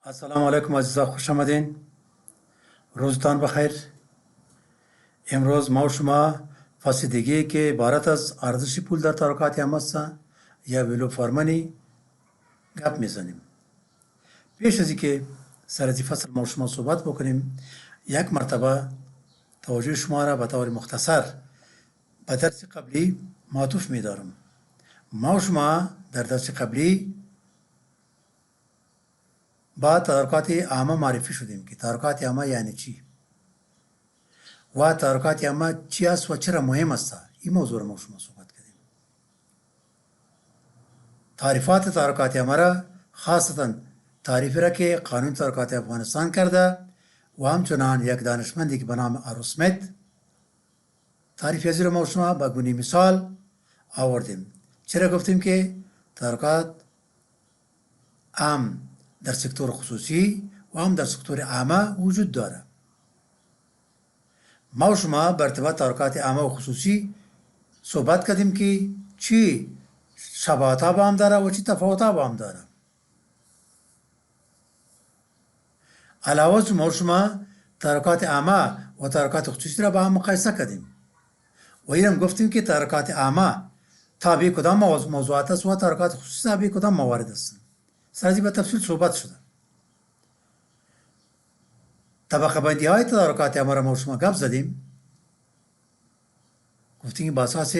السلام علیکم عزیزان، خوش آمدین. روزتان بخیر. امروز ما و شما فصل که عبارت از ارزش پول در تارکات اماسا یا ویلو فارمنی گپ میزنیم. پیش از اینکه سر از فصل ما و شما صحبت بکنیم، یک مرتبه توجه شما را به طور مختصر به درس قبلی معطوف می‌دارم. ما و شما در درس قبلی با تدارکات عامه معرفی شدیم که تدارکات عامه یعنی چی و تدارکات عامه چی است و چرا مهم است. این موضوع را ما شما صحبت کردیم. تعریفات تدارکات عامه را خاصتا تعریفی را که قانون تدارکات افغانستان کرده و همچنان یک دانشمندی که به نام آروسمت تعریف از ما شما با گونه مثال آوردیم. چرا گفتیم که تدارکات عام در سکتور خصوصی و هم در سکتور عامه وجود داره. ما و شما بر ارتباط تدارکات عامه و خصوصی صحبت کردیم که چی شباهت‌ها با هم داره و چی تفاوت‌ها با هم داره. علاوه از ما و شما تدارکات عامه و تدارکات خصوصی را با هم مقایسه کردیم و این هم گفتیم که تدارکات عامه تابع کدام موضوعات است و تدارکات خصوصی تابع کدام موارد است. سرازی به تفصیل صحبت شده. طبقه بندی های تدارکات عامه را ما و شما گپ زدیم. گفتیم که با اساس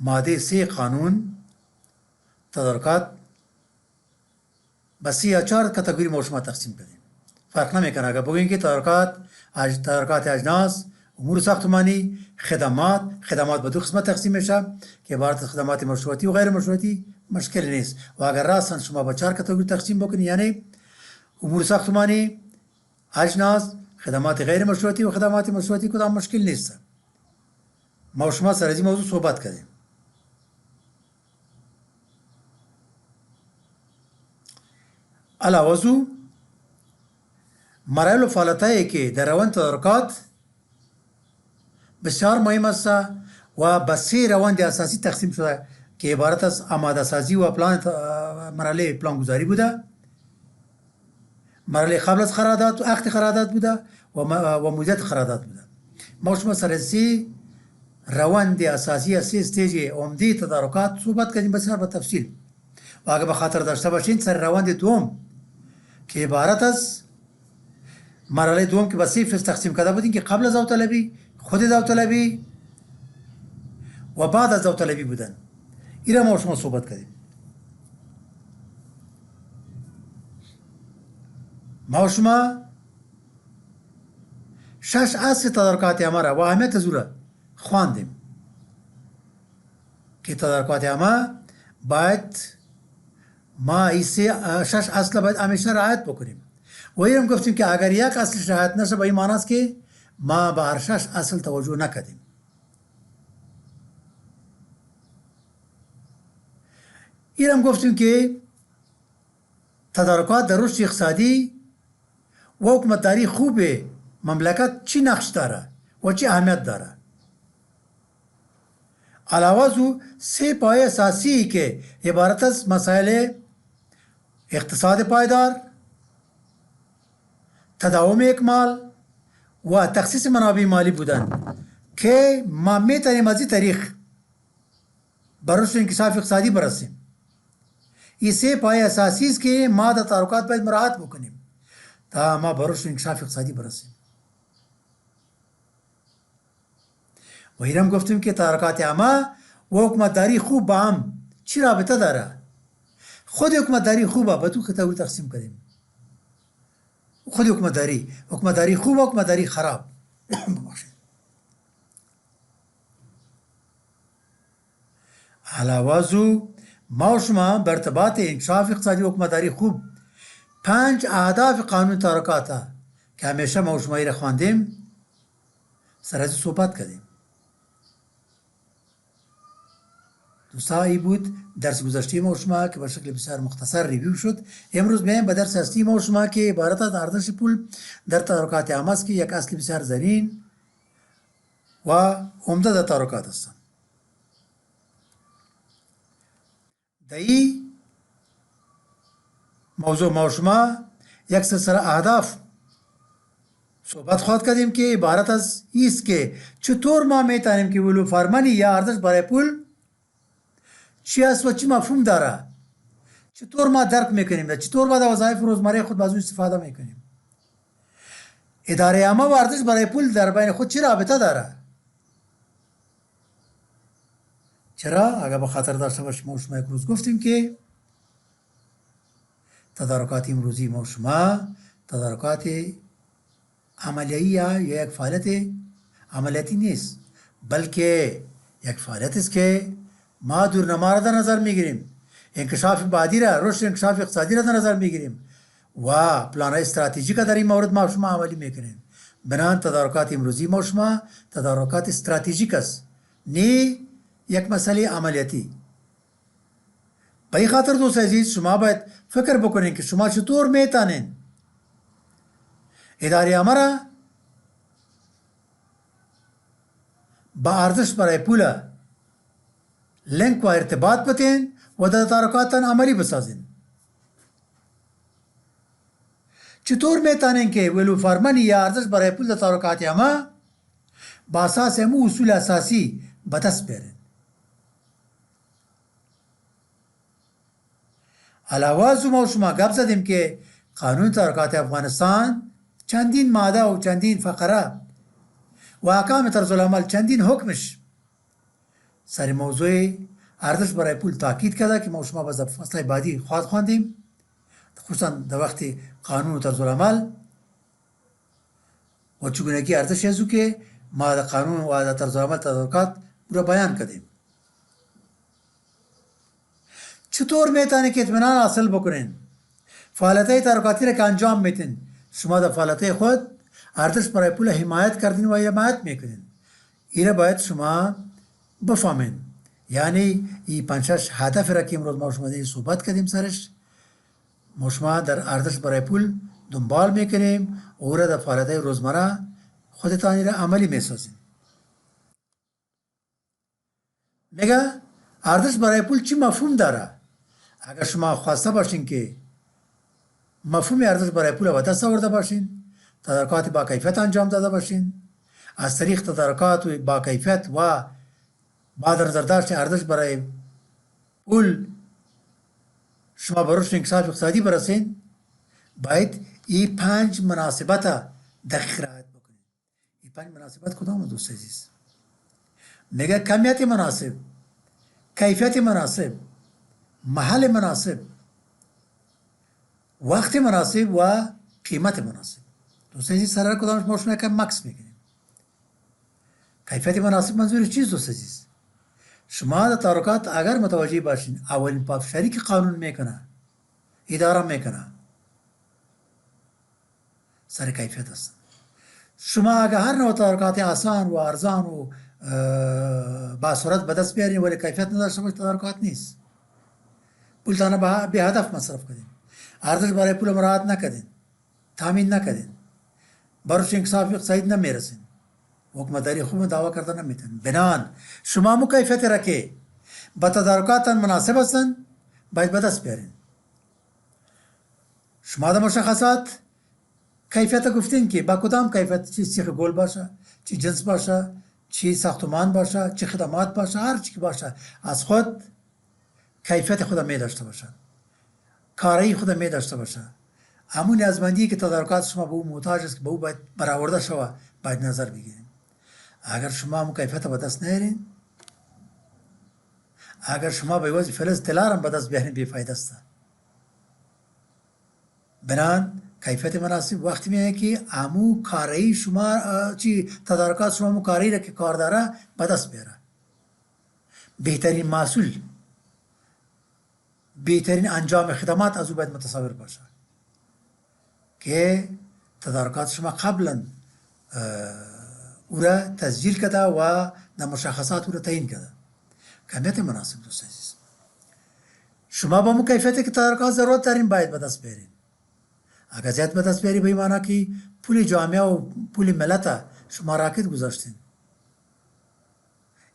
ماده 3 قانون تدارکات به 3 یا 4 کاتگوری ما و شما تقسیم کردیم. فرق نمیکنه اگر بگوییم که تدارکات اجناس، امور ساختمانی، خدمات به دو قسمت تقسیم میشه که عبارت از خدمات مشروطی و غیر مشروطی مشکل نیست. و اگر راستن شما به 4 کاتگوری تقسیم بکنید، یعنی امور ساختمانی، اجناس، خدمات غیر مشروطی و خدمات مشروطی، کدام مشکل نیست. ما و شما سر از این موضوع صحبت کردیم. علاوه از او مراحل و فعالیت‌هایی که در روند تدارکات بسیار مهم است و به 3 روند اساسی تقسیم شده که عبارت از آماده سازی و مرحله پلانگذاری بوده، مرحله قبل از قرارداد و عقد قرارداد بوده و مدت قرارداد بوده. ما شما سر 3 روند اساسی 3 استیج عمده تدارکات صحبت کردیم بسیار به تفصیل. و اگر به خاطر داشته باشین سر روند دوم که عبارت از مرحله دوم که به 3 فصل تقسیم کرده بودیم که قبل از داوطلبی، خود داوطلبی و بعد از داوطلبی بودن. این را ما شما صحبت کردیم. ما شما 6 اصل تدارکات عامه را و اهمیت از او را خواندیم که تدارکات عامه باید ما این 6 اصل باید همیشه رعایت بکنیم. و این هم گفتیم که اگر یک اصل رعایت نشه به این معنی است که ما به هر 6 اصل توجه نکردیم. این هم گفتیم که تدارکات در رشد اقتصادی و حکومتداری خوب مملکت چی نقش داره و چی اهمیت داره. علاوه از او 3 پایه اساسی که عبارت از مسائل اقتصاد پایدار، تداوم اکمال و تخصیص منابع مالی بودند که ما میتونیم از این طریق بر رشد انکشاف اقتصادی برسیم. این 3 پایه اساسی است که ما در تدارکات باید مراعات بکنیم تا ما بر رشد انکشاف اقتصادی برسیم. و این هم گفتیم که تدارکات عامه و حکومتداری خوب با هم چی رابطه داره. خود حکومتداری خوبه به 2 کاتگوری تقسیم کردیم. خود حکومتداری خوب و حکومتداری خراب. علاوه از او ما و شما به ارتباط انکشاف اقتصادی و حکومتداری خوب 5 اهداف قانون تدارکات که همیشه ما و شما را خواندیم سر از صحبت کردیم. دوستا ای بود درس گذشته ما و شما که به شکل بسیار مختصر ریویو شد. امروز میایم به درس اصلی ما و شما که عبارت از ارزش پول در تدارکات عامه است که یک اصل بسیار زرین و عمده در تدارکات است. در این موضوع ما و شما یک سلسله اهداف صحبت خواهد کردیم که عبارت از است که چطور ما میتونیم که ولو فرمانی یا ارزش برای پول چی است و چی مفهوم داره، چطور ما درک میکنیم و چطور ما در وظایف روزمره خود از او استفاده میکنیم. اداره عامه و ارزش برای پول در بین خود چی رابطه داره؟ چرا؟ اگر به خاطر داشته باشیم ما شما یک روز گفتیم که تدارکات امروزی ما شما تدارکات عملیایی یا یک فعالیت عملیاتی نیست، بلکه یک فعالیت است که ما دورنما را در نظر میگیریم، انکشاف بعدی را، رشد انکشاف اقتصادی را در نظر میگیریم و پلان استراتژیک در این مورد ما شما عملی میکنیم. بنان تدارکات امروزی ما شما تدارکات استراتژیک است، نه یک مسئله عملیاتی. به این خاطر دوست عزیز شما باید فکر بکنین که شما چطور میتونین اداره عامه را با ارزش برای پول لینک و ارتباط بتین و در تدارکاتن عملی بسازین. چطور میتونین که ولو فرمانی یا ارزش برای پول در تدارکات عامه با اساس امو اصول اساسی به دست بیارین. علاوه از ما شما گپ زدیم که قانون تدارکات افغانستان چندین ماده و چندین فقره و احکام طرزالعمل چندین حکمش سر موضوع ارزش برای پول تاکید کرده که ما شما باز فصل بعدی خواندیم، خصوصا در وقت قانون و طرزالعمل و چگونگی ارزش ازو که ما در قانون و در طرزالعمل تدارکات را بیان کردیم. چطور میتونید که اطمینان حاصل بکنین فعالیت‌های تدارکاتی را که انجام میتین شما در فعالیت‌های خود ارزش برای پول حمایت کردین و حمایت میکنین؟ این را باید شما بفهمین. یعنی این 5-6 هدف را که امروز ما شما دیگه صحبت کردیم سرش ما شما در ارزش برای پول دنبال میکنیم و او را در فعالیت‌های روزمره خودتان را عملی میسازین. میگه ارزش برای پول چی مفهوم داره؟ اگر شما خواسته باشین که مفهوم ارزش برای پول به دست آورده باشین، تدارکات با کیفیت انجام داده باشین، از طریق تدارکات با کیفیت و با در نظر داشت ارزش برای پول شما به رشد انکشاف اقتصادی برسین، باید این 5 مناسبت دقیق رعایت بکنید. این 5 مناسبت کدام دوست عزیز؟ میگه کمیت مناسب، کیفیت مناسب، محل مناسب، وقت مناسب و قیمت مناسب. دوست عزیز سر کدامش ما شما که مکس میگیریم. کیفیت مناسب منظور چیز دوست عزیز؟ شما در تدارکات اگر متوجه باشین اولین پافشاری که قانون میکنه اداره میکنه سر کیفیت است. شما اگر هر نوع تدارکات آسان و ارزان و با سرعت به دست بیارین ولی کیفیت نداشته باشه تدارکات نیست. پولتانه به هدف مصرف کردین، ارزش برای پول مراعات نکردین، تامین نکردین، برش انکشاف اقتصادی نمیرسین، حکومتداری خوب دعوا کرده نمیتونین. بنان شما مو کیفیت را که با تدارکات مناسب هستن باید به دست بیارین. شما در مشخصات کیفیت گفتین که با کدام کیفیت، چی سیخ گل باشه، چی جنس باشه، چی ساختمان باشه، چی خدمات باشه، هر چی که باشه از خود کیفیت خود می داشته باشه، کاری خود می داشته باشه. همون نیازمندی که تدارکات شما به او محتاج است که به او باید برآورده شود باید نظر بگیرین. اگر شما همون کیفیت به دست نیارین، اگر شما به وجه فلز طلا را به دست بیارین بی‌فایده است. بنان کیفیت مناسب وقتی میه که همون کاری شما چی تدارکات شما همون کاری را که کار داره به دست بیاره، بهترین محصول، بهترین انجام خدمات از او باید متصور باشه که تدارکات شما قبلا او را تسجیل کرده و در مشخصات او را تعیین کرده. کمیت مناسب دوست عزیز، شما با مو کیفیتی که تدارکات ضرورت دارین باید به دست بیارین. اگر زیاد به دست بیاری به این معنی که پول جامعه و پول ملت شما راکت گذاشتین،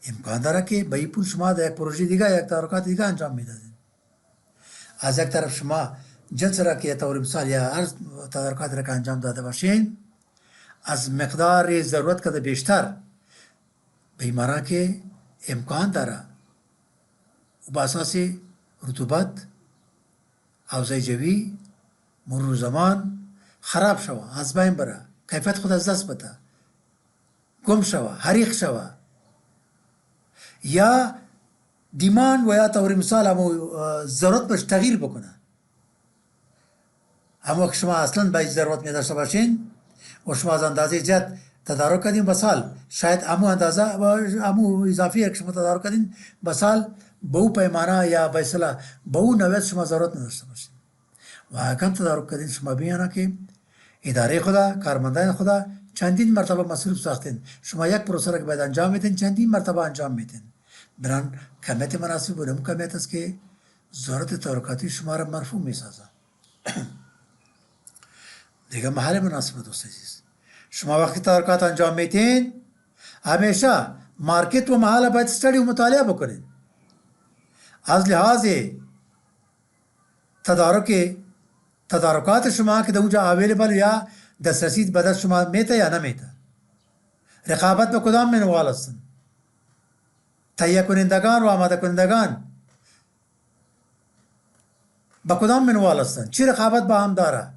امکان داره که به این پول شما در یک پروژه دیگه یک تدارکات دیگه انجام میدادین. از یک طرف شما جنس را که طور مثال یا هر تدارکات را که انجام داده باشین از مقدار ضرورت کده بیشتر به این معنی که امکان داره و با اساس رطوبت حوزه جوی مرور زمان خراب شوه از بین بره کیفیت خود از دست بده گم شوه حریق شوه یا دیمان و یا طور مثال همو ضرورت بهش تغییر بکنه همو که شما اصلا به ضرورت می داشته باشین و شما از اندازه زیاد تدارک کردین بسال شاید همو اندازه و همو اضافی که شما تدارک کردین بسال به او پیمانه یا به اصطلاح به او نوعیت شما ضرورت نداشته باشین و کم تدارک کردین شما بیانه که اداره خدا کارمندان خدا چندین مرتبه مصروف ساختین شما یک پروسه را که باید انجام میدین چندین مرتبه انجام میدین بران کمیت مناسب و نمو کمیت است که ضرورت تدارکاتی شما را مرفوع میسازه دیگه محل مناسب دوست عزیز شما وقتی تدارکات انجام میدین همیشه مارکت و محل باید استدی و مطالعه بکنین از لحاظ تدارکات شما که در اونجا اویلیبل یا دسترسی به دست شما میته یا نمیته رقابت به کدام منوال هستن تهیه کنندگان و آماده کنندگان به کدام منوال هستن چی رقابت با هم داره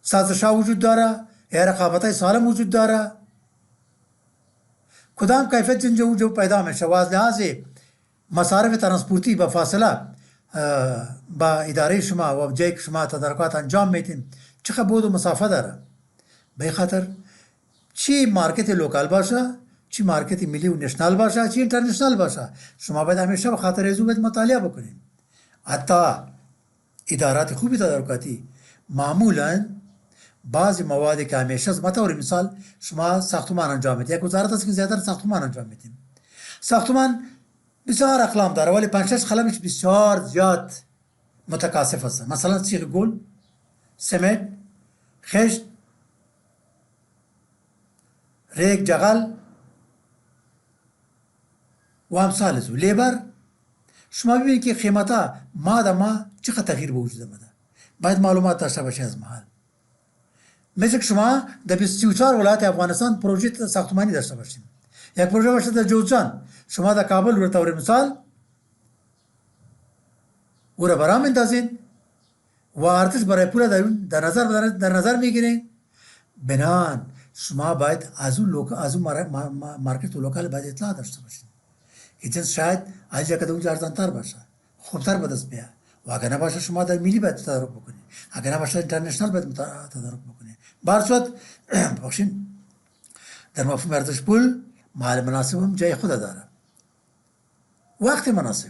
سازش ها وجود داره یا رقابت های سالم وجود داره کدام کیفیت اینجا پیدا میشه و از لحاظ مصارف ترانسپورتی به فاصله با اداره شما و جایی که شما تدارکات انجام میتین چقدر بود و مسافه داره به خاطر چی مارکت لوکال باشه چی مارکت ملی و نشنال باشه چی اینترنشنال باشه شما باید همیشه به خاطر ازو باید مطالعه بکنین حتی ادارات خوبی تدارکاتی معمولا بعضی موادی که همیشه از بطور مثال شما ساختمان انجام میدید یک وزارت است که زیادتر ساختمان انجام میدیم ساختمان بسیار اقلام داره ولی 5-6 قلمش بسیار زیاد متکاسف هستن مثلا سیخ گل سمنت خشت ریگ جغل و امثال ازو لیبر شما ببینید که قیمتا ما چقدر تغییر به وجود آمده باید معلومات داشته باشی از محل مثل که شما در 34 ولایت افغانستان پروژه ساختمانی داشته باشید یک پروژه باشه در جوزجان شما در کابل رو طور مثال او را برام اندازین و ارتش برای پول در نظر میگیرین بنان شما باید از اون مارکت و لوکال باید اطلاع داشته باشین که جنس شاید از جا که اونجا ارزانتر باشه خوبتر به دست بیاد و اگر نباشه شما در ملی باید تدارک بکنید اگر نباشه اینترنشنال باید تدارک بکنید بارشد بخشین در مفهوم ارزش پول محل مناسب هم جای خود داره وقت مناسب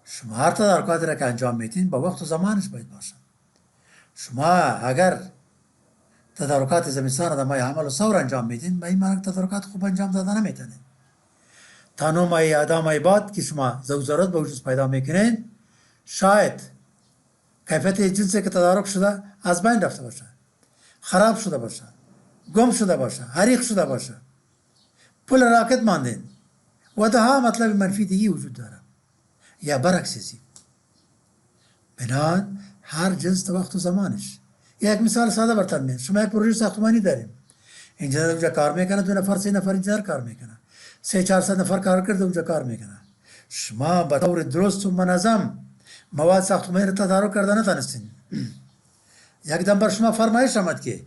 شما هر تدارکاتی را که انجام میدین با وقت و زمانش باید باشه شما اگر تدارکات زمستان در ماه حمل و ثور انجام میدین به این معنی تدارکات خوب انجام داده نمیتونه تا 9 ماه یا 10 ماه بعد که شما ضرورت به وجود پیدا میکنین شاید کیفیت جنسی که تدارک شده از بین رفته باشه خراب شده باشه گم شده باشه حریق شده باشه پول راکت ماندین و ده ها مطلب منفی دیگی وجود داره یا برعکس ازی بنان هر جنس تا وقت و زمانش یک مثال ساده برتن میاد شما یک پروژه ساختمانی داریم اینجا اونجا کار میکنه 2 نفر 3 نفر اینجا کار میکنه 300-400 نفر کار کرده اونجا کار میکنه شما به طور درست و منظم مواد ساختمانی را تدارک کرده نتونستین یک دم بر شما فرمایش آمد که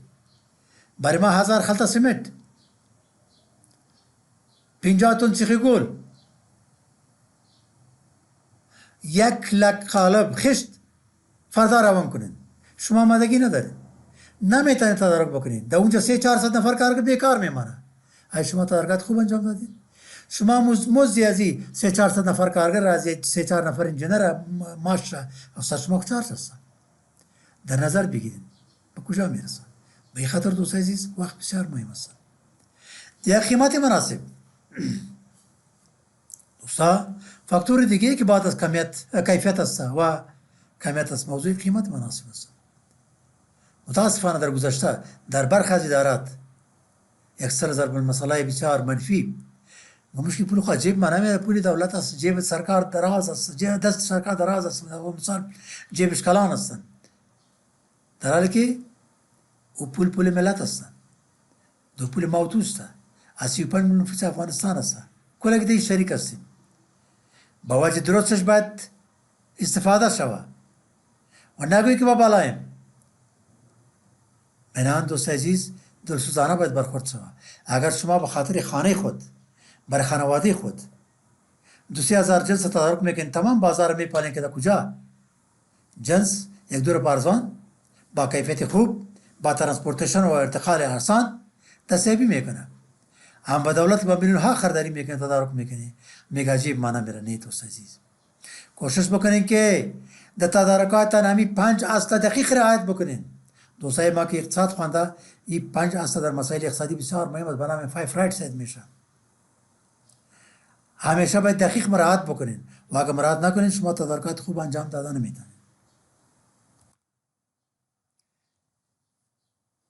برای ما 1000 خلطه سمنت 50 تن سیخ گل 1 لک قالب خشت فردا روان کنین شما آمادگی ندارید نمیتونید تدارک بکنید در اونجا 300-400 نفر کار کرده بیکار میمانه ای شما تدارکات خوب انجام دادید شما مزدی ازی 300-400 نفر کارگر از 3-4 نفر انجینر معاش اصلا شما چارج هستن در نظر بگیرید به کجا میرسه به این خاطر دوست عزیز وقت بسیار مهم است یا قیمت مناسب دوستا فاکتور دیگه که بعد از کیفیت است و کمیت است موضوع قیمت مناسب است متاسفانه در گذشته در برخی از ادارات یک سر ضرب المثل بسیار منفی و مشکی پول خواهد جیب منه میره پولی دولت است، جیب سرکار دراز است، جیب دست سرکار دراز است و مثلا جیبش کلان هستن، در حالی که او پول ملت هستن، دو پول موتوسته از 35 میلیون نفوس افغانستان است، کلا که شریک هستیم، با وجه درستش باید استفاده شوه و نگویی که با بالایم. بنابراین دوست عزیز دلسوزانه باید برخورد شوه. اگر شما به خاطر خانه خود، برای خانواده خود 2,000 جنس تدارک میکنین، تمام بازار میپالین که در کجا جنس یک دور بارزان با کیفیت خوب، با ترانسپورتیشن و ارتقال آسان تصیبی میکنه. هم به دولت با میلیون ها خریداری میکنه، تدارک میکنه، میگه عجیب معنی میره. نه دوست عزیز، کوشش بکنین که در تدارکات همی 5 اصل دقیق رعایت بکنین. دوستای ما که اقتصاد خوانده، این 5 اصل در مسائل اقتصادی بسیار مهم است، به نام 5 رایتس میشه. همیشه باید دقیق مراعات بکنین و اگر مراعات نکنین شما تدارکات خوب انجام داده نمیتونین.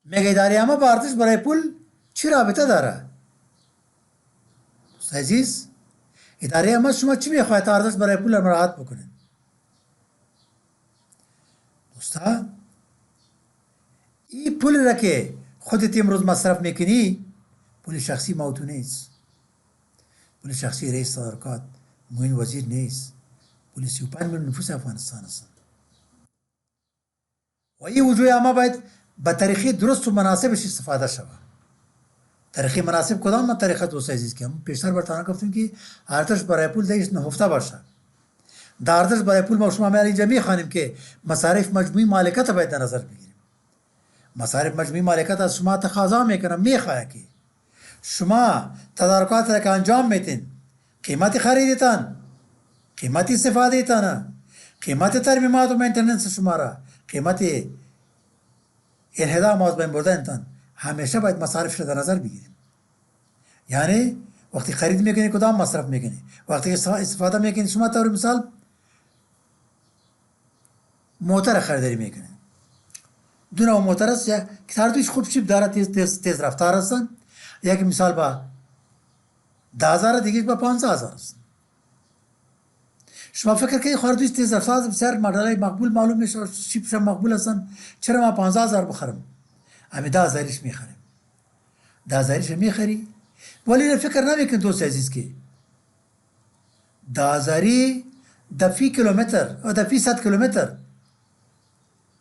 میگه اداره عامه با ارزش برای پول چی رابطه داره؟ دوست عزیز، اداره عامه شما چی میخواید ارزش برای پول مراعات بکنین؟ دوستا، این پول را که خودت امروز مصرف میکنی پول شخصی موتو نیست، پول شخصی رئیس تدارکات، معین وزیر نیست، پول 35 میلیون نفوس افغانستان است. و این وجوه عامه باید به طریقه درست و مناسبش استفاده شود. طریقه مناسب کدام طریقه دوست عزیز که هم پیشتر برتانه گفتیم که ارزش برای پول دیش نهفته باشه. در ارزش برای پول ما شما اینجا میخوانیم که مصارف مجموعی مالکیت باید در نظر بگیریم. مصارف مجموعی مالکیت از شما تقاضا میکنم، میخواه که شما تدارکات را که انجام میتین، قیمت خریدتان، قیمت استفاده تان، قیمت ترمیمات و مینتیننس شما را، قیمت انحدام از بین بردن تان، همیشه باید مصارف را در نظر بگیریم. یعنی وقتی خرید میکنی کدام مصرف میکنی، وقتی استفاده میکنی شما طور مثال موتر خریداری میکنی، دو نوع موتر است، یک که هر دویش خوب شیب داره، تیز رفتار هستن، یک مثال با 10,000 دیگه با 15,000 است. شما فکر کنید هر دویش تیز رفتار بسیار مدل مقبول معلوم میشه، شیبش مقبول هستن، چرا ما 15,000 بخرم؟ امی 10,000 میخریم. 10,000 میخری، ولی فکر نمیکن دوست عزیز که 10,000 در فی کیلومتر و در فی 100 کیلومتر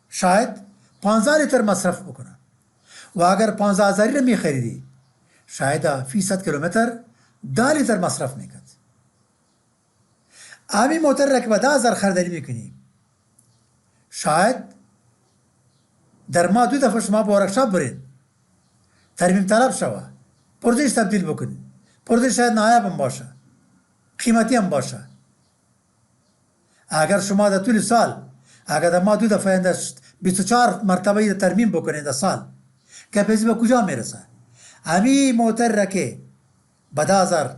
شاید 15 لیتر مصرف بکنه و اگر 15,000 را میخریدی شاید فی 100 کیلومتر 10 لیتر مصرف میکرد. همین موتر را که به 10,000 خریداری میکنی شاید در ماه 2 دفعه شما با ورکشاپ برید، ترمیم طلب شوه، پرزش تبدیل بکنید، پرزش شاید نایب هم باشه، قیمتی هم باشه. اگر شما در طول سال اگر در ماه 2 دفعه 24 مرتبه ترمیم بکنید در سال، کپیسی به کجا میرسه؟ همین موتر را که به 10,000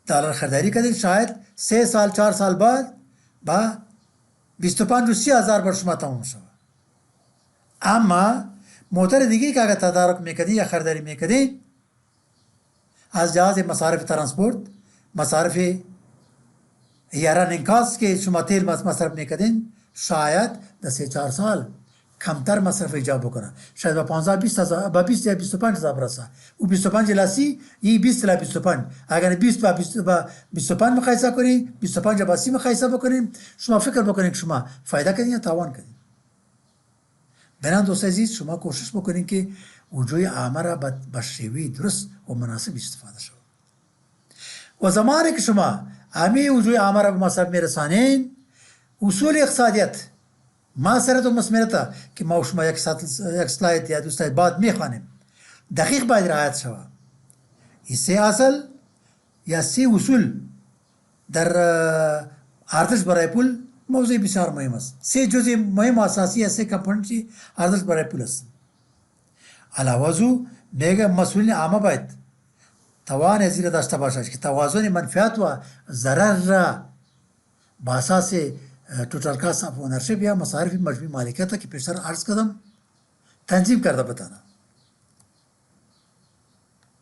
دلار خریداری کردید شاید 3 سال 4 سال بعد با 25 و 30,000 بر شما تمام شود. اما موتر دیگه که اگر تدارک میکردی یا خریداری میکردی از جهاز مصارف ترانسپورت، مصارف رانینگ کاست که شما تیل مصرف میکردین شاید در 3-4 سال کمتر مصرف ایجاب بکنه، شاید با 15-20,000 با 20 یا 25,000 برسه. او 25 لاسی این 20 تا 25، اگر 20 با 25 مقایسه کنی، 25 با 30 مقایسه بکنیم، شما فکر بکنید که شما فایده کردین یا تاوان کردین. بنابراین دوست عزیز شما کوشش بکنید که وجوه عامه را به شیوه درست و مناسب استفاده شود. و زمانی که شما همین وجوه عامه را به مصرف میرسانین، اصول اقتصادیت معصرت و مسمرت که ما شما یک سلاید یا 2 سلاید بعد میخوانیم دقیق باید رعایت شود. این 3 اصل یا 3 اصول در ارزش برای پول موضوع بسیار مهم است. 3 جزء مهم و اساسی است، 3 کامپوننت ارزش برای پول است. علاوه از او میگه مسئولین عامه باید توان زیر داشته باشد که توازن منفعت و ضرر را با اساس توتال کاست اف اونرشیپ یا مصارف مجموعی مالکیت که پیشتر عرض کردم تنظیم کرده بتانه.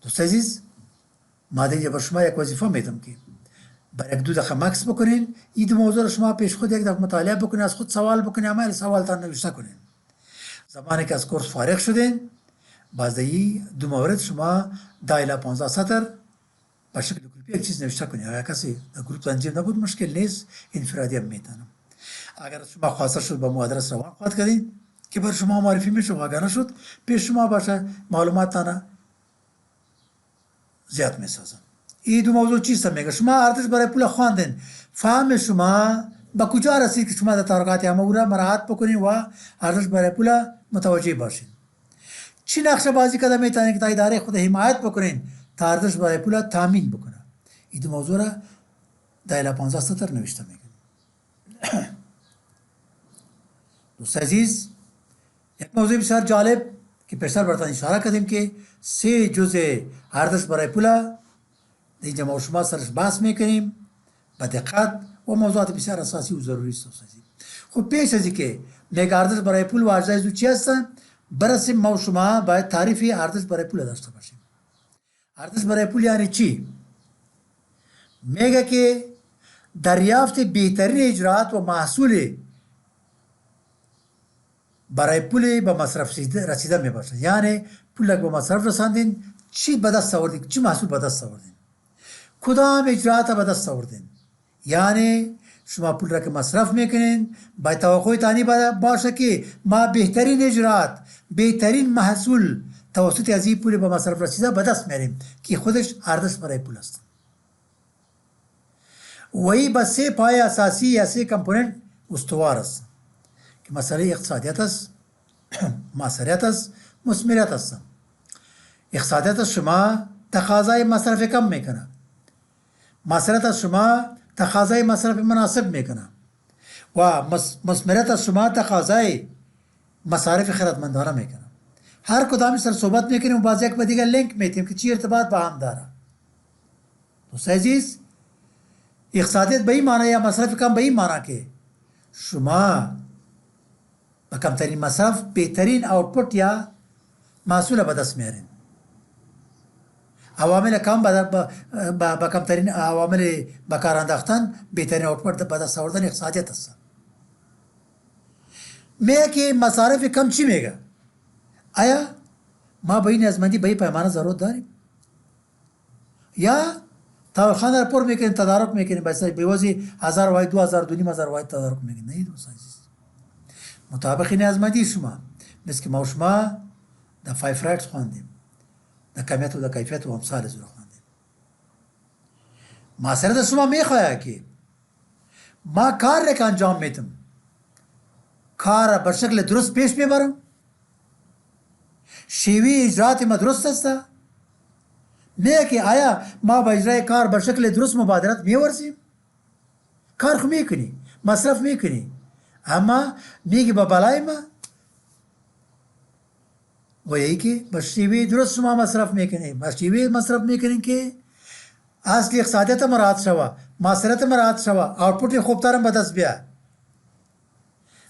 دوست عزیز ماده که بر شما یک وظیفه میدم که برای 2 دقیقه مکس بکنین این 2 موضوع رو شما پیش خود یک دفعه مطالعه بکنین، از خود سوال بکنین، همه سوالتان نوشته کنین. زمانی که از کورس فارغ شدین باز این 2 مورد شما 10 الی 15 سطر به شکل گروپی یک چیز نوشته کنید. اگر کسی در گروپ تنظیم نبود مشکل نیست، انفرادی هم میتونم. اگر شما خواسته شد با مو آدرس روان خواهد کردین که بر شما معرفی میشه، اگر نشد پیش شما باشه معلوماتتان زیاد میسازم. این 2 موضوع چیست میگه؟ شما ارزش برای پول خواندن، فهم شما به کجا رسید که شما در تحرکات امور مراعات بکنین و ارزش برای پول متوجه باشین. چی نقشه بازی کرده میتونین که تا اداره خود حمایت بکنین تا ارزش برای پول تامین بکنه. این 2 موضوع را 10 الی 15 سطر نوشته میگه. دوست عزیز، یک موضوع بسیار جالب که پیشتر براتون اشاره کردیم که 3 جزء ارزش برای پول اینجا ما شما سرش بحث میکنیم با دقت و موضوعات بسیار اساسی و ضروری است. خب پیش از اینکه میگه ارزش برای پول و اجزای چی هستن، برسیم ما شما باید تعریف ارزش برای پول داشته باشیم. ارزش برای پول یعنی چی؟ میگه که دریافت بهترین اجراعات و محصول برای پول به مصرف رسیده می باشه. یعنی پول به مصرف رساندین، چی به دست آوردین، چی محصول به دست آوردین، کدام اجراعات به دست آوردین. یعنی شما پول را که مصرف میکنین با توقع تانی باشه که ما بهترین اجراعات، بهترین محصول توسط از این پول به مصرف رسیده به دست میاریم که خودش ارزش برای پول است. وی به 3 پایه اساسی یا 3 کمپوننت استوار است که مسئله اقتصادیت است، موثریت است، مثمریت است. اقتصادیت شما تقاضای مصرف کم میکنه، موثریت از شما تقاضای مصرف مناسب میکنه و مثمریت از شما تقاضای مصارف خردمندانه میکنه. هر کدامی سر صحبت میکنیم و باز یک به دیگر لینک میتیم که چی ارتباط با هم داره. دوست عزیز، اقتصادیت به این معنی یا مصرف کم به این معنی که شما با کمترین مصرف بهترین آوتپوت یا محصول به دست میارین. عوامل کم با کمترین عوامل به کار انداختن بهترین آوتپوت به دست آوردن اقتصادیت است. میگه که مصارف کم چی میگه؟ آیا ما به این نیازمندی به این پیمانه ضرورت داریم؟ یا تاورخانه را پر میکنیم، تدارک میکنیم، بیوازی 1000 واحد 2000 2500 واحد تدارک میکنیم؟ نه دوست عزیز، مطابق نیازمندی شما، مثل که ما و شما در 5 رایتس خواندیم، در کمیت و در کیفیت و امثال زور خواندیم. معاشرت شما میخواه که ما کار را که انجام میدم کار به شکل درست پیش میبرم، شیوه اجراعات ما درست است، میگه که آیا ما با اجرای کار به شکل درست مبادرت میورزیم؟ کار خو میکنی، مصرف میکنی، اما میگه با بالای ما و یکی که با شیوه درست شما مصرف میکنی، با شیوه مصرف میکنین که اصلی اقتصادیت مراعات شوه، معاشرت مراعات شوه، آوتپوت خوبترم به دست بیا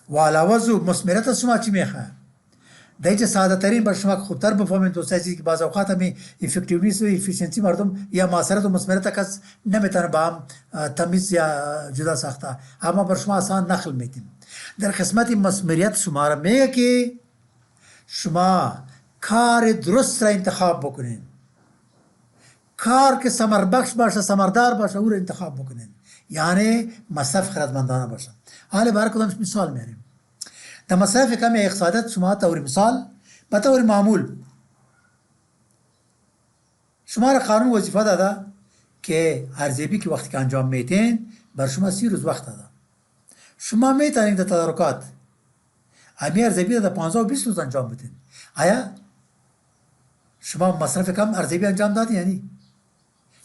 و علاوه زو مثمریت شما چی میخواه. در اینجا ساده ترین بر شما خوبتر بفهمید دوست عزیز که بعض اوقات همی افکتیونیس و افیشنسی مردم یا معاشرت و مثمریت کس نمیتونه با هم تمیز یا جدا ساخته، اما بر شما آسان نقل میتیم. در قسمت مثمریت شما را میگه که شما کار درست را انتخاب بکنین، کار که ثمر بخش باشه، ثمردار باشه، او را انتخاب بکنین، یعنی مصرف خردمندانه باشه. حالا برای کدامش مثال میاریم. در مصرف کم اقتصادیت شما طور مثال به طور معمول شما را قانون وظیفه داده که ارزیابی که وقتی که انجام میتین بر شما 30 روز وقت داده. شما میتونید در تدارکات امی ارزیابی در 15 و 20 روز انجام بدین. آیا شما مصرف کم ارزیابی انجام دادین؟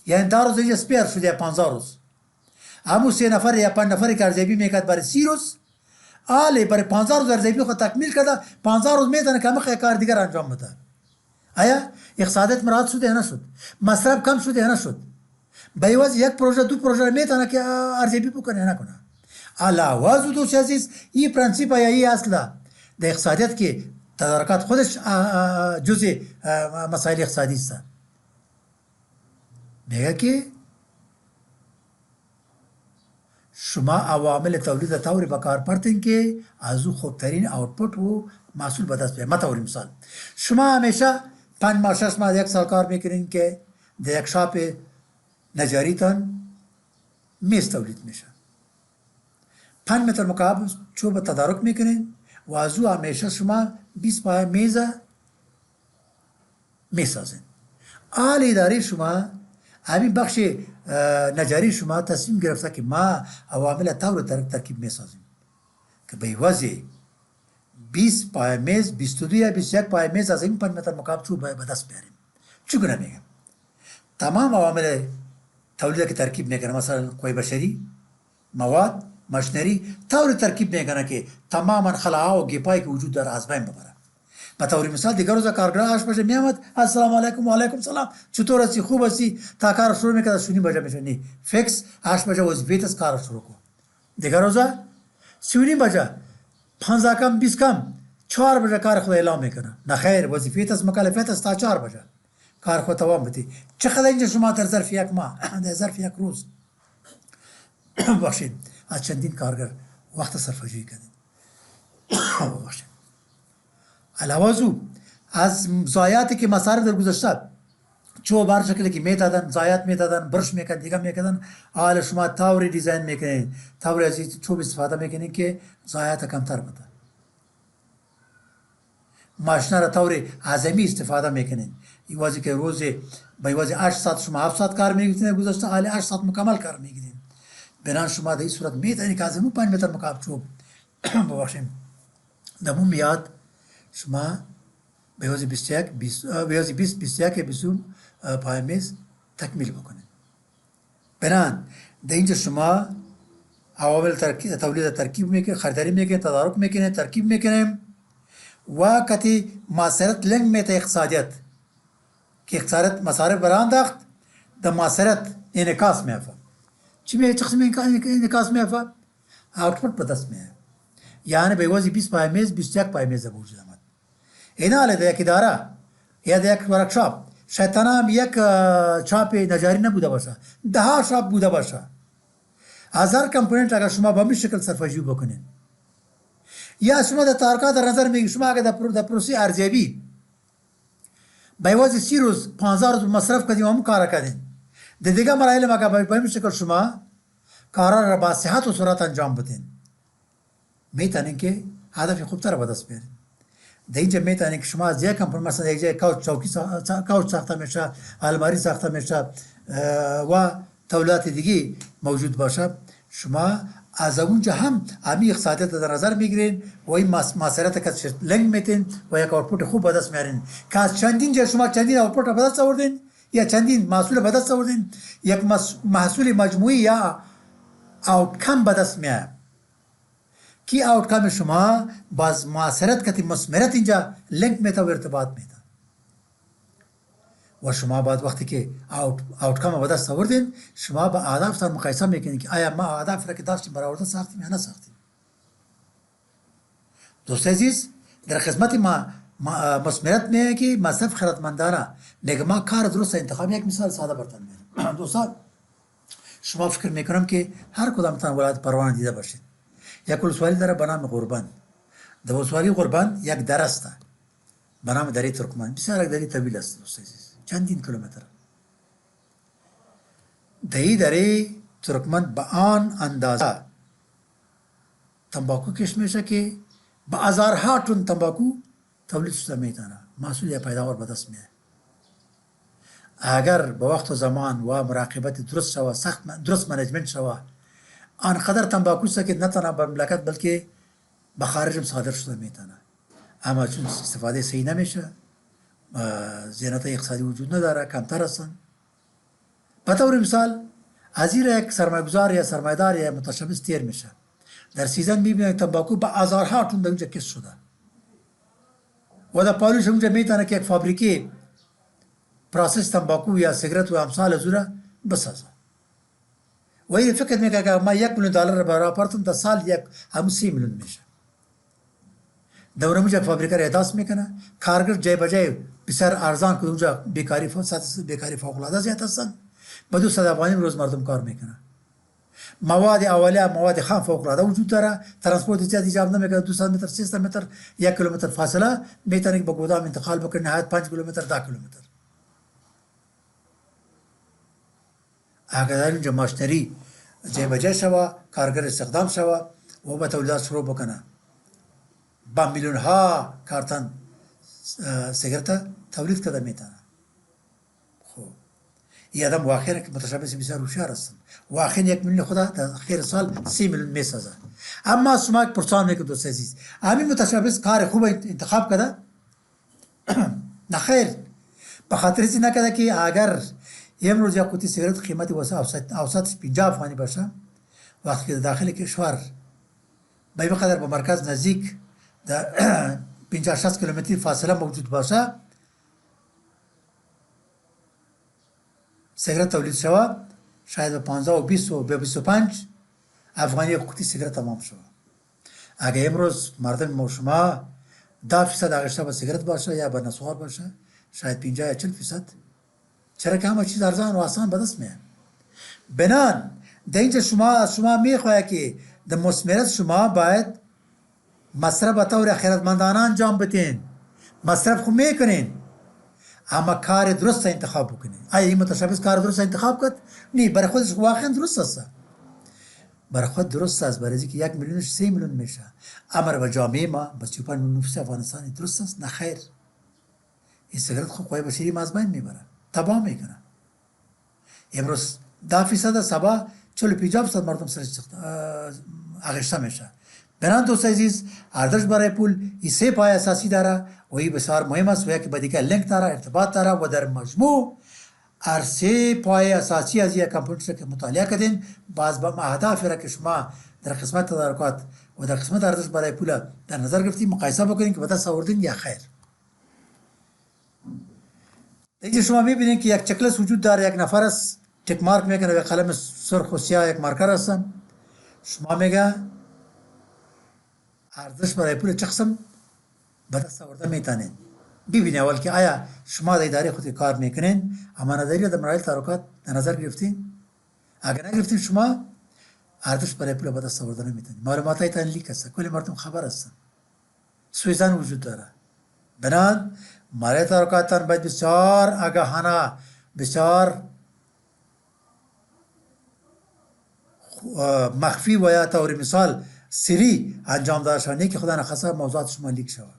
یعنی 10 روز اینجا سپیر شده یا 15 روز، اما 3 نفر یا 5 نفری که ارزیابی میکرد برای 30 روز، آله برای 15 روز ارزیابی خود تکمیل کرده، 15 روز میتونه که همه کار دیگر انجام بده. آیا اقتصادیت مراعات شده یا نشد؟ مصرف کم شده یا نشد؟ به عوض یک پروژه 2 پروژه میتونه که ارزیابی بکنه یا نکنه. علاوه از دوست عزیز این پرنسیپ یا این اصل در اقتصادیت که تدارکات خودش جزء مسائل اقتصادی است. میگه که شما عوامل تولید طوری به کار پرتین که از او خوبترین آوتپوت و محصول به دست بیارین. مثلا مثال شما همیشه 5 ماه 6 ماه 1 سال کار میکنین که در یک شاپ نجاریتان میز تولید میشه، 5 متر مکعب چوب تدارک میکنین و از او همیشه شما 20 پای میز میسازین. آل اداره شما همین بخش نجاری شما تصمیم گرفته که ما عوامل طور ترکیب میسازیم که به وضع 20 پای میز 22 یا 21 پای میز از این 5 متر مکعب چوب به دست بیاریم. چگونه میگم؟ تمام عوامل تولید که ترکیب میکنه، مثلا قوه بشری، مواد، ماشینری طور ترکیب میکنه که تماما خلاها و گیپایی که وجود داره از بین ببره. به طور مثال دیگر روز کارگر 8 بجه میامد، السلام علیکم و علیکم سلام، چطور هستی، خوب هستی، تا کار شروع میکرد 3 بجه میشه، نه فیکس 8 بجه وظیفه است کار شروع کن. دیگر روز 3 بجه 15 کم 20 کم 4 بجه کار خود اعلام میکنه، نه خیر وظیفه است مکلفیت است تا 4 بجه کار خود تمام بدی. چقدر اینجا شما در ظرف یک ماه در ظرف یک روز باشید از چندین کارگر وقت صرفه‌جویی کردین. باشید علاوه از ضایعاتی که مصارف در گذشته چوب هر شکلی که میدادن ضایعات میدادن، برش میکردن، دیگه میکردن، حالا شما طوری دیزاین میکنین، طوری از چوب استفاده میکنین که ضایعات کمتر بده. ماشین را طوری اعظمی استفاده میکنین، این واسه که روز به واسه 8 ساعت شما 7 ساعت کار میکنین، گذشته حالا 8 ساعت مکمل کار میکنین. بنان شما در این صورت میتونید که از همون 5 متر مکعب چوب ببخشید دمون میاد شما به واسه 21 20 پای میز تکمیل بکنید. بنان در اینجا شما عوامل تولید ترکیب میکنید، خریداری میکنید، تدارک میکنید، ترکیب میکنید و کتی معاصرت لنگ میته اقتصادیت که اقتصادیت مصارف برانداخت در معاصرت انعکاس میافه. چی میگه چقسم انعکاس میافه؟ آوتپوت به دست میاد. یعنی به واسه 20 پای میز 21 پای میز وجود آمد. اینا علی در یک اداره یا در یک ورکشاپ شاید تنها یک چاپ نجاری نبوده باشه، 10 شاپ بوده باشه. 1000 کمپوننت اگر شما به همین شکل صرفه‌جویی بکنین یا شما در تدارکات در نظر میگیرید، شما اگر در پروسه ارزیابی به واسه 30 روز 15 روز مصرف کردیم هم کار کردین، در دیگه مراحل ما که به همین شکل شما کارا را با صحت و سرعت انجام بدین، میتونین که هدف خوبتر به دست بیارین. در اینجا میتونین که شما از یک کمپانی مثلا یک جای کاوچ ساخته میشه، الماری ساخته میشه و تولیدات دیگه موجود باشه، شما از اونجا هم امی اقتصادیت در نظر میگیرین و این معاصرت که لنگ میتین و یک آوتپوت خوب به دست میارین که از چندین جا شما چندین آوتپوت به دست آوردین یا چندین محصول به دست آوردین، یک محصول مجموعی یا آوتکم به دست میاد کی آوتکم شما باز معاصرت کتی مثمرت اینجا لینک میته و ارتباط میته و شما بعد وقتی که آوتکم به دست آوردین شما با اهدافتان مقایسه میکنین که آیا ما اهداف را که داشتیم برآورده ساختیم یا نساختیم. دوست عزیز در خدمت ما مثمرت میگه که مصرف خردمندانه نگه ما کار درست انتخاب. یک مثال ساده براتون میگم دوستان، شما فکر میکنم که هر کدامتان ولایت پروانه دیده باشید، یک ولسوالی داره به نام قربان. در ولسوالی قربان یک دره است به نام دره ترکمن، بسیار یک دره طویل است دوست عزیز، چندین کیلومتر. در این دره ترکمن به آن اندازه تنباکو کشت میشه که به هزارها تن تنباکو تولید شده میتونه، محصول یا پیداوار به دست میاد. اگر به وقت و زمان و مراقبت درست شوه، درست منیجمنت شوه، آنقدر تنباکو است که نه تنها به مملکت بلکه به خارج هم صادر شده میتونه، اما چون استفاده صحیح نمیشه، زینت اقتصادی وجود نداره، کمتر هستن. به طور مثال از این یک سرمایه‌گذار یا سرمایه‌دار یا متشبث تیر میشه، در سیزن میبینه تنباکو به هزارها تن در اونجا کشت شده و در پاریس اونجا میتونه که یک فابریکه پروسس تنباکو یا سیگرت و امثال از اون بسازه و این فکر میکنه که ما $1 میلیون برآوردم در سال یک همون 3 میلیون میشه. دورموجه فابریکه را احداث میکنه، کارگر جای بجای بسیار ارزان که اونجا بیکاری فوق العاده زیاد هستن، به 200 افغانی روز مردم کار میکنه. مواد اولیه، مواد خام فوق العاده وجود داره. ترانسپورت زیاد ایجاب نمیکنه. 200 متر، 300 متر، 1 کیلومتر فاصله میتونه به گودام انتقال بکنه. نهایت 5 کیلومتر، 10 کیلومتر. اگر اینجا ماشینری جای بجای شوه، کارگر استخدام شوه و به تولیدات شروع بکنه، با میلیون ها کارتن سیگرت تولید کرده میتونه. خب این آدم واقعا که متشابه بسیار هوشیار هستن، واقعا 1 میلیون خدا در خیر سال 30 میلیون میسازه. اما شما یک پرسان میکنید دوست عزیز، همین متشابه کار خوب انتخاب کرده؟ نه خیر، به خاطر این نکرده که اگر امروز یک قوطی سیگرت قیمتی واسه اوسط 50 افغانی باشه، وقتی که داخل کشور به این قدر به مرکز نزدیک در 50-60 کیلومتری فاصله موجود باشه، سیگرت تولید شوه شاید به 15 و 20 و به 25 افغانی یک قوطی سیگرت تمام شوه. اگه امروز مردم شما 10% آغشته به سیگرت باشه یا به نسوار باشه، شاید 50 یا 40%. چرا که همه چیز ارزان و آسان به دست میاد. بنان در اینجا شما میخواهید که در مثمرت شما باید مصرف به طور خیرتمندانه انجام بدین. مصرف خود میکنین، اما کار درست انتخاب بکنین. آیا این متشابه کار درست انتخاب کرد؟ نه، برای خودش واقعا درست است. برای خود درست است، برای اینکه 1 میلیونش 3 میلیون میشه. اما به جامعه ما به 35 میلیون نفس افغانستان درست است؟ نه خیر. این سیگرت خود قوای بشری ما از بین میبره، تباه میکنه. امروز 10% سبا 40-50% مردم سرش آغشته میشه. بنان دوست عزیز، ارزش برای پول این 3 پایه اساسی داره و این بسیار مهم است و یکی به دیگه لینک داره، ارتباط داره و در مجموع هر 3 پایه اساسی از یک کامپیوتر که مطالعه کردین، باز با اهداف را که شما در قسمت تدارکات و در قسمت ارزش برای پول در نظر گرفتین مقایسه بکنین که به دست آوردین یا خیر. اینجا شما میبینین که یک چکلیست وجود داره، یک نفر است چک مارک میکنه و قلم سرخ و سیاه یک مارکر هستن. شما میگه ارزش برای پول چه قسم به دست آورده میتونین. ببینید اول که آیا شما در اداره خود کار میکنین، امانتداری در مراحل تدارکات در نظر گرفتین؟ اگر نگرفتین شما ارزش برای پول به دست آورده نمیتونین. معلومات هایتان لیک است، کل مردم خبر هستن، سویزن وجود داره. بنان مراحل تدارکاتتان باید بسیار آگاهانه، بسیار مخفی و یا طور مثال سری انجام داشتنی که خدا نخواسته موضوعات شما لیک شود.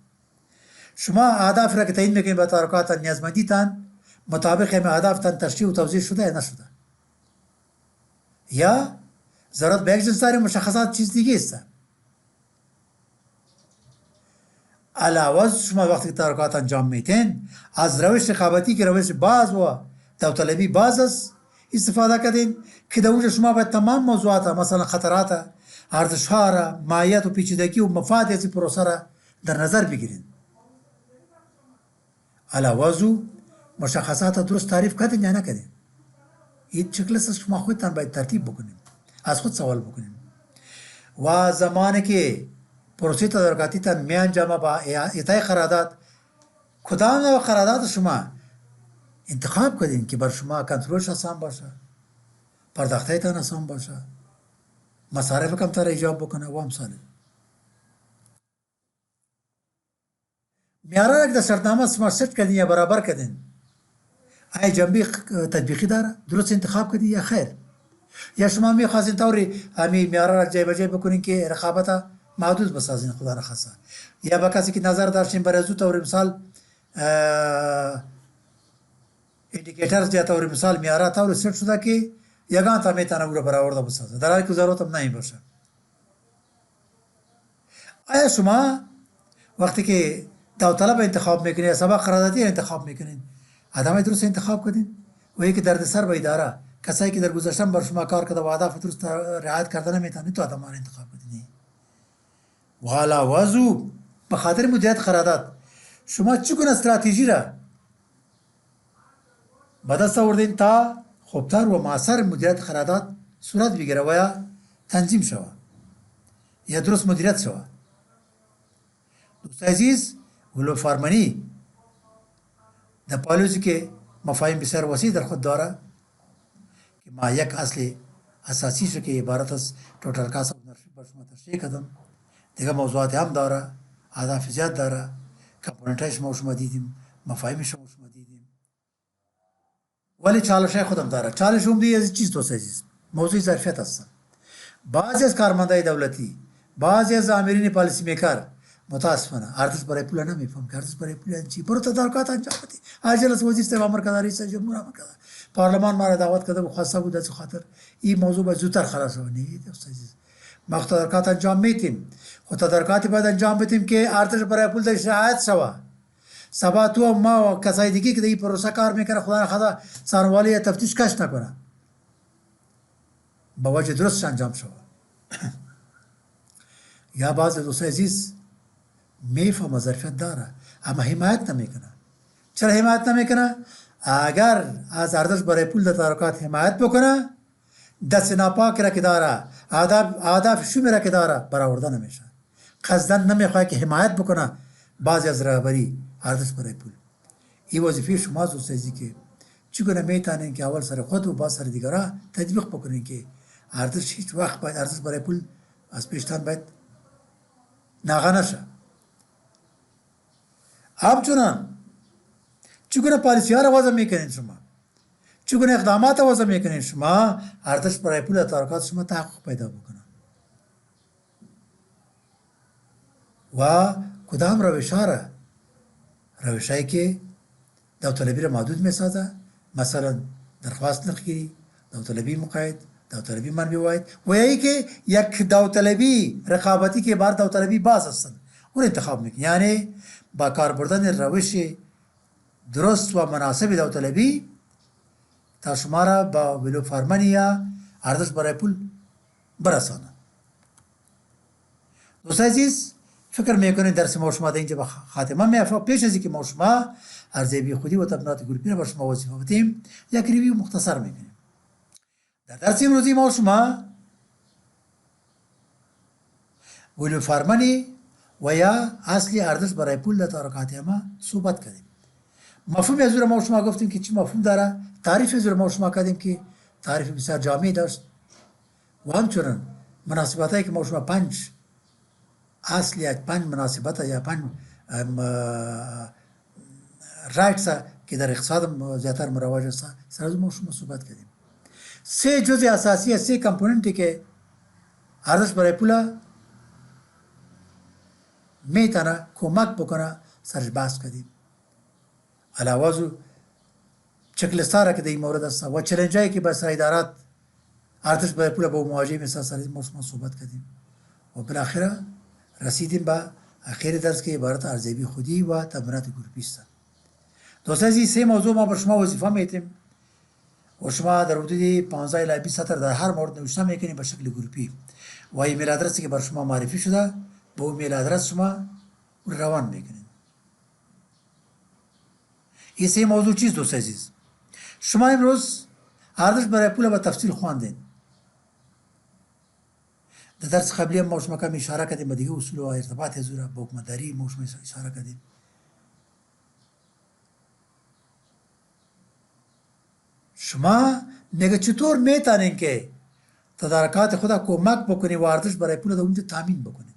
شما اهداف را که تعیین میکنید به تدارکات نیازمندیتان مطابق این اهدافتان تشریح و توضیح شده یا نشده، یا ضرورت به یک جنس داره، مشخصات چیز دیگه است. علاوه شما وقتی که تدارکات انجام میتین از روش رقابتی که روش باز و داوطلبی باز است استفاده کردین که در اونجا شما باید تمام موضوعات مثلا خطرات، ارزش‌ها را، ماهیت و پیچیدگی و مفاد از این پروسه را در نظر بگیرین. علاوه مشخصات درست تعریف کردین یا نکردین. این چکلیست شما خودتان باید ترتیب بکنین، از خود سوال بکنین. و زمانی که پروسه تدارکاتی تان می انجامه با اعطای قرارداد، کدام نوع قرارداد شما انتخاب کردین که بر شما کنترلش آسان باشه، پرداخته تان آسان باشه، مصارف کمتر ایجاب بکنه و امثال. معیار را که در شرطنامه شما ست کردین یا برابر کردین، آیا جنبه تطبیقی داره؟ درست انتخاب کردین یا خیر؟ یا شما میخواستین طوری همین معیار را جای بجای بکنین که رقابت محدود بسازین خدا نخواسته، یا با کسی که نظر داشتین برای زود طور مثال ایندیکیترز یا طور مثال معیارات طور ست شده که یگان تا میتونه او را برآورده بسازه در حالی که ضرورت هم نمی باشه. آیا شما وقتی که داوطلب انتخاب میکنین یا سبق قراردادی انتخاب میکنین آدم درست انتخاب کردین؟ و یکی دردسر به اداره، کسایی که در گذشته بر شما کار کرده و اهداف درست رعایت کرده نمیتونن، تو آدم را انتخاب کردین. و علاوه به خاطر مدیریت قرارداد شما چگونه استراتژی را به دست آوردین تا خوبتر و مؤثر مدیریت قرارداد صورت بگیره و یا تنظیم شود یا درست مدیریت شود. دوست عزیز، ولو فارمانی در پالیسی که مفاهیم بسیار وسیع در خود داره، ما یک اصل اساسی شو که عبارت از توتال کاست آف اونرشیپ بر شما تشریح کردم. دیگه موضوعات هم داره، اهداف زیاد داره، کامپوننتایش ما شما دیدیم، مفاهیمش ما شما دیدیم. ولی چالشای خودم داره. چالش هم دیگه چیز دوست عزیز موضوع ظرفیت هستن. بعضی از کارمندای دولتی، بعضی از آمرین پالیسی میکر متاسفانه ارزش برای پول نمیفهم که ارزش برای پول چی. برو تدارکات انجام بدی. اجلاس وزیر صاحب امر کرد، رئیس جمهور امر کرد، پارلمان ما را دعوت کرده و خواسته بود از خاطر این موضوع به زودتر خلاص کنی. دوست عزیز ما تدارکات انجام میتیم، خود تدارکاتی باید انجام بدیم که ارزش برای پول در شرایط شوه. سبا تو ما کسای دیگه که در این پروسه کار میکنه خدا نخواسته سروالی تفتیش کش نکنه با وجه درست انجام شوه. یا بعض دوست عزیز میفهم ظرفیت داره اما حمایت نمیکنه. چرا حمایت نمیکنه؟ اگر از ارزش برای پول در تدارکات حمایت بکنه دست ناپاک را که داره، آداب شومی را که داره برآورده نمیشه. قصدن نمیخواه که حمایت بکنه بعضی از رهبری ارزش برای پول. این وظیفه شما دوست عزیزی که چگونه میتونین که اول سر خود و بعد سر دیگرها تطبیق بکنین که ارزش هیچ وقت باید ارزش برای پول از پیشتن باید ناغه نشه. همچنان چگونه پالیسی ها را وضع میکنین شما، چگونه اقدامات را وضع میکنین شما ارزش برای پول تدارکات شما تحقق پیدا بکنه و کدام روشهایی که داوطلبی را محدود میسازه، مثلا درخواست نرخگیری، داوطلبی مقاید، داوطلبی منبع واحد و یا ای که یک داوطلبی رقابتی که بار داوطلبی باز هستند اون انتخاب میکنه. یعنی با کار بردن روش درست و مناسب داوطلبی تا شما را با ولو فارمنی یا ارزش برای پول برسانه. دوست عزیز فکر میکنید درس ما شما در اینجا به خاتمه میافته. پیش از اینکه ما شما ارزیابی خودی و تبلیغات گروپی را بر شما وظیفه بدیم یک ریویو مختصر میکنیم. در درس امروزی ما شما ولو فارمنی و یا اصلی ارزش برای پول در تدارکات ما صحبت کردیم. مفهوم از ما شما گفتیم که چی مفهوم داره، تعریف از ما شما کردیم که تعریف بسیار جامع داشت و همچنین مناسباتی که ما شما 5 اصل یا 5 مناسبت یا 5 رایتس که در اقتصاد زیادتر مروج است سر از ما شما صحبت کردیم. 3 جزء اساسی 3 کامپوننتی که ارزش برای پول میتونه کمک بکنه سرش بحث کردیم. علاوه از چک لیست را که در این مورد است و چالش هایی که به سر ادارات ارزش برای پول با مواجه میشه سر از ما صحبت کردیم و بالاخره رسیدیم به اخیر درس که عبارت ارزیابی خودی و تمرینات گروپی است. دوستان این 3 موضوع ما بر شما وظیفه میتیم و شما در حدود 15 الی 20 سطر در هر مورد نوشته میکنید به شکل گروپی و ایمیل آدرسی که بر شما معرفی شده با ایمیل آدرس شما روان میکنید. این 3 موضوع چیست دوست عزیز؟ شما امروز ارزش برای پول به تفصیل خواندین. در درس قبلی ما شما کم اشاره کردیم به دیگه اصول و ارتباط حضور با حکومتداری ما شما اشاره کردیم. شما میگه چطور میتونین که تدارکات خدا کمک بکنی و ارزش برای پول در اونجا تامین بکنی.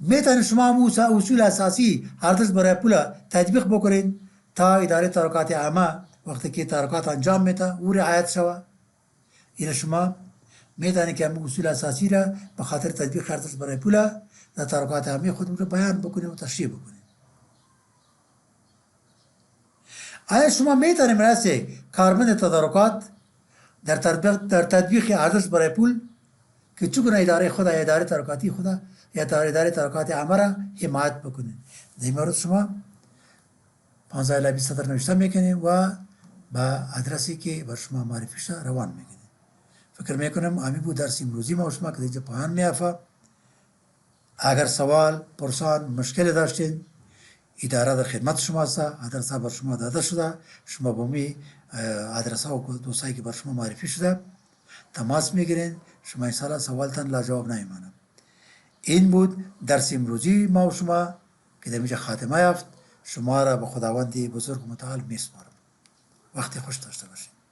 میتونین شما هم اصول اساسی ارزش برای پول تطبیق بکنین تا اداره تدارکات عامه وقتی که تدارکات انجام میده او رعایت شوه. این شما میتونین که هم اصول اساسی را به خاطر تطبیق ارزش برای پول در تدارکات عامه خود رو بیان بکنین و تشریح بکنین. آیا شما میتونید مثل کارمند تدارکات در تطبیق ارزش برای پول که چگونه اداره خدا یا اداره تدارکاتی خدا یا اداره تدارکات عامه را حمایت بکنید؟ در این مورد شما 15 الی 20 سطر نوشته میکنید و با ادرسی که بر شما معرفی شده روان میکنید. فکر میکنم همین بود درس امروزی ما شما که دیگه پایان میافته. اگر سوال پرسان مشکل داشتین اداره در خدمت شما است. آدرس ها بر شما داده شده. شما با می آدرس ها و دوستایی که بر شما معرفی شده تماس میگیرین. شما انشاءالله سوالتان لاجواب نمیمانه. این بود درس امروزی ما و شما که در اینجا خاتمه یافت. شما را به خداوند بزرگ و متعال میسپارم. وقتی خوش داشته باشید.